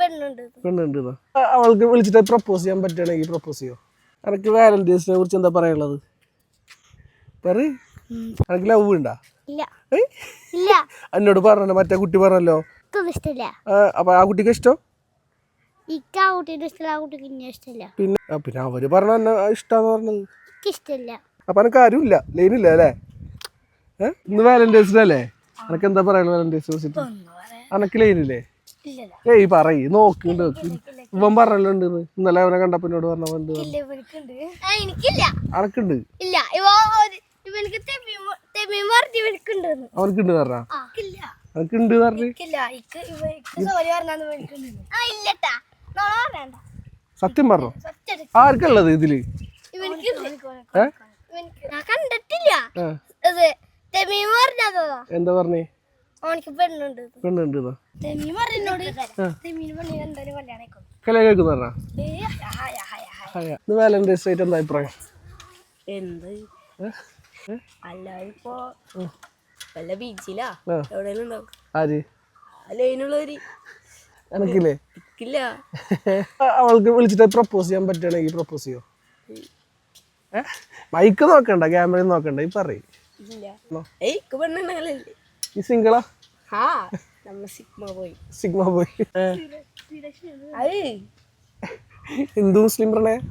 പെണ്ണുണ്ട് അവൾക്ക് വിളിച്ചിട്ട് പ്രപ്പോസ് ചെയ്യാൻ പറ്റുകയാണെങ്കിൽ പ്രപ്പോസ് ചെയ്യോ? എനിക്ക് വാലന്റൈൻസിനെ കുറിച്ച് എന്താ പറയാനുള്ളത്? എനിക്ക് ലവ് ഉണ്ടാ? എന്നോട് പറഞ്ഞല്ലോ, മറ്റേ കുട്ടി പറഞ്ഞല്ലോ. അപ്പൊ ആ കുട്ടിക്ക് ഇഷ്ടം? പിന്നെ പിന്നെ അവര് പറഞ്ഞ എന്നെ ഇഷ്ടാന്ന് പറഞ്ഞത്. അപ്പൊ എനക്ക് ആരും ഇല്ല, ലൈനില്ല അല്ലേ? ഇന്ന് വാലന്റൈൻസ് ഡേ അല്ലേ? എനക്ക് എന്താ പറയാ വാലന്റൈൻസ് കുറിച്ചിട്ട്? എനക്ക് ലൈനില്ലേ? ഏയ് പറയ്, നോക്കിണ്ട് ഇവൻ പറഞ്ഞല്ലോ ഉണ്ട്. ഇന്നലെ അവനെ കണ്ടപ്പോ എന്നോട് പറഞ്ഞുണ്ട് അനക്കുണ്ട്. അവനക്കുണ്ട് പറഞ്ഞ അനക്കുണ്ട് പറഞ്ഞു. സത്യം പറഞ്ഞോ? ആർക്കുള്ളത് ഇതില്? എന്താ പറഞ്ഞേ? പെണ്ണുണ്ട് കല്യാണം കേൾക്കുന്ന പറഞ്ഞ. വാലന്റൈൻസ് ഡേ എന്താ അഭിപ്രായം? എന്ത് അല്ലാതിപ്പോ വല്ല ബീച്ചിലാ എവിടെയെങ്കിലും ഉണ്ടാവും. ആര്? ലൈനുള്ളവര്. എനക്കില്ലേ? ഇല്ല. അവൾക്ക് വിളിച്ചിട്ട് പ്രപ്പോസ് ചെയ്യാൻ പറ്റുകയാണെങ്കിൽ പ്രപ്പോസ് ചെയ്യോ? മൈക്ക് നോക്കണ്ട, ക്യാമറ നോക്കണ്ട, ഈ പറയ്. ഈ സിംഗിളാ? Sigma boy. ഹിന്ദു മുസ്ലിം പ്രണയം.